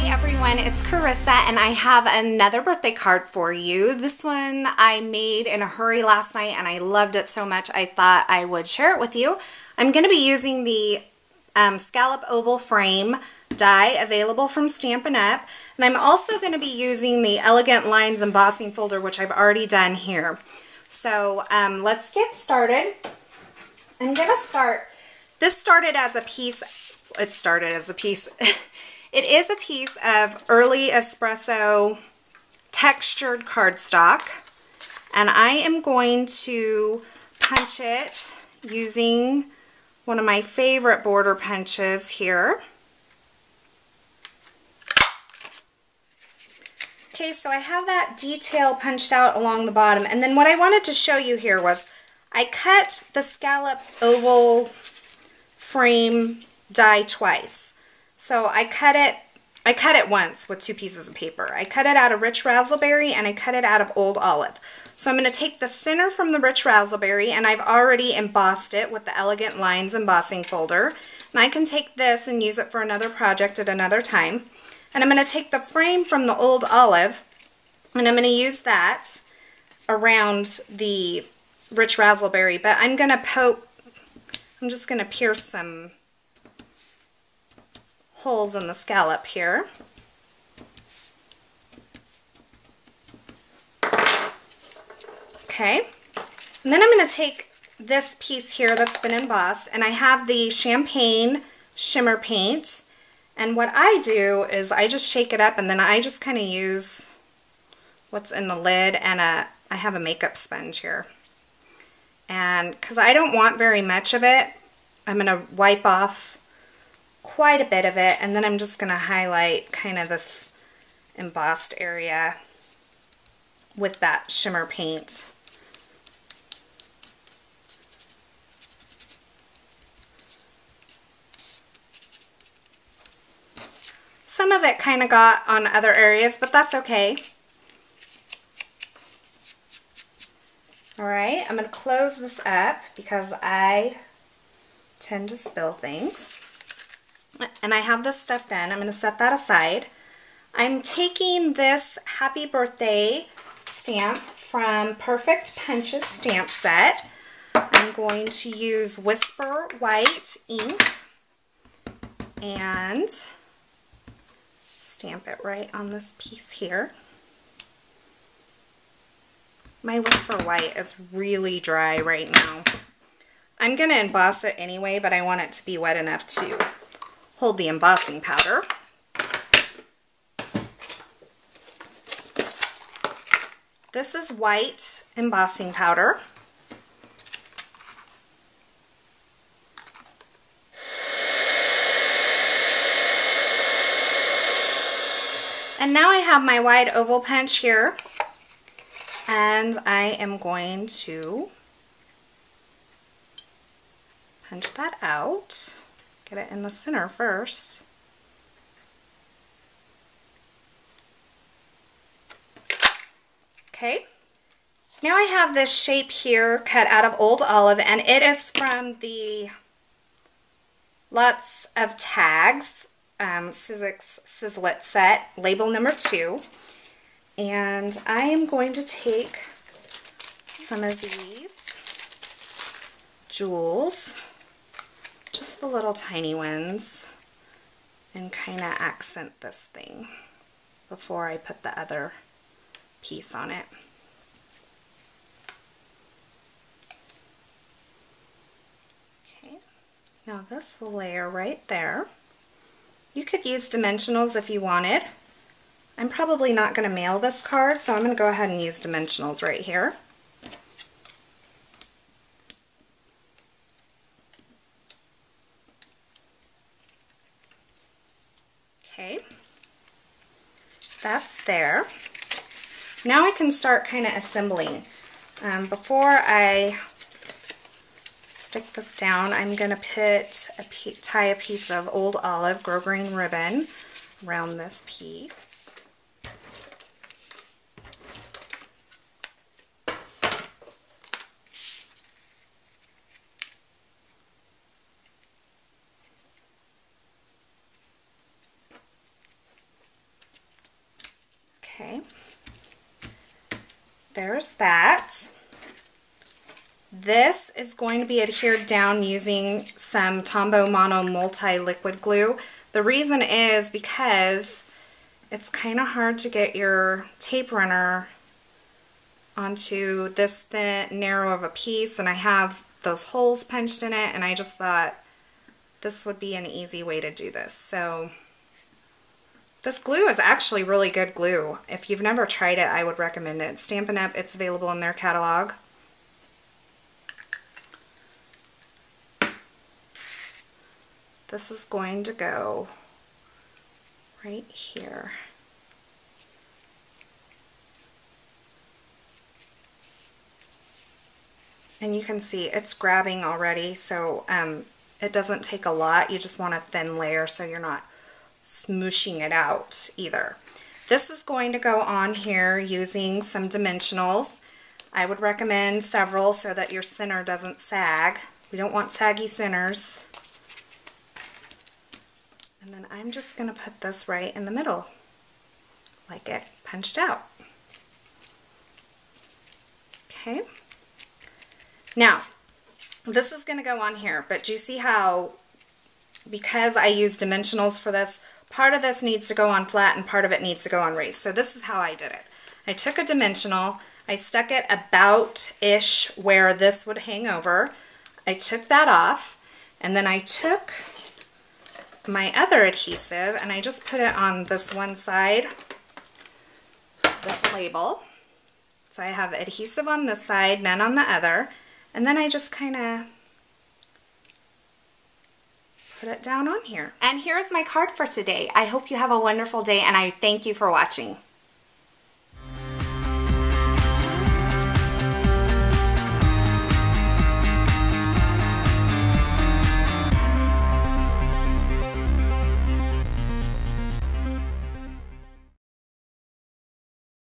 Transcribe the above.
everyone, it's Carissa and I have another birthday card for you. This one I made in a hurry last night and I loved it so much I thought I would share it with you. I'm going to be using the scallop oval frame die available from Stampin' Up! And I'm also going to be using the Elegant Lines embossing folder, which I've already done here. So let's get started. I'm going to start, this started as a piece, it started as a piece, it is a piece of early espresso textured cardstock, and I am going to punch it using one of my favorite border punches here. Okay, so I have that detail punched out along the bottom, and then what I wanted to show you here was I cut the scallop oval frame die twice. So I cut it once with 2 pieces of paper. I cut it out of Rich Razzleberry and I cut it out of Old Olive. So I'm going to take the center from the Rich Razzleberry, and I've already embossed it with the Elegant Lines embossing folder. And I can take this and use it for another project at another time. And I'm going to take the frame from the Old Olive and I'm going to use that around the Rich Razzleberry, but I'm going to I'm just going to pierce some holes in the scallop here. Okay, and then I'm going to take this piece here that's been embossed, and I have the Champagne Shimmer Paint, and what I do is I just shake it up and then I just kind of use what's in the lid, and I have a makeup sponge here. And because I don't want very much of it, I'm going to wipe off quite a bit of it, and then I'm just going to highlight kind of this embossed area with that shimmer paint. Some of it kind of got on other areas, but that's okay. Alright, I'm going to close this up because I tend to spill things. And I have this stuff done. I'm going to set that aside. I'm taking this Happy Birthday stamp from Perfect Punches stamp set. I'm going to use Whisper White ink and stamp it right on this piece here. My Whisper White is really dry right now. I'm going to emboss it anyway, but I want it to be wet enough to hold the embossing powder. This is white embossing powder. And now I have my wide oval punch here, and I am going to punch that out. Get it in the center first. Okay, now I have this shape here cut out of Old Olive, and it is from the Lots of Tags Sizzix Sizzlet set, label number 2. And I am going to take some of these jewels, just the little tiny ones, and kind of accent this thing before I put the other piece on it. Okay, now this will layer right there. You could use dimensionals if you wanted. I'm probably not going to mail this card, so I'm going to go ahead and use dimensionals right here. Okay, that's there. Now I can start kind of assembling. Before I stick this down, I'm going to tie a piece of Old Olive grosgrain ribbon around this piece. Okay. There's that. This is going to be adhered down using some Tombow Mono multi-liquid glue. The reason is because it's kind of hard to get your tape runner onto this thin, narrow of a piece, and I have those holes punched in it, and I just thought this would be an easy way to do this. So this glue is actually really good glue. If you've never tried it, I would recommend it. Stampin' Up!, it's available in their catalog. This is going to go right here. And you can see it's grabbing already, so it doesn't take a lot. You just want a thin layer so you're not smooshing it out either. This is going to go on here using some dimensionals. I would recommend several so that your center doesn't sag. We don't want saggy centers. And then I'm just going to put this right in the middle, like it punched out. Okay. Now, this is going to go on here, but do you see how, because I use dimensionals for this, part of this needs to go on flat and part of it needs to go on raised. So this is how I did it. I took a dimensional, I stuck it about-ish where this would hang over. I took that off, and then I took my other adhesive and I just put it on this one side, this label. So I have adhesive on this side, none on the other, and then I just kind of put it down on here. And here's my card for today. I hope you have a wonderful day, and I thank you for watching.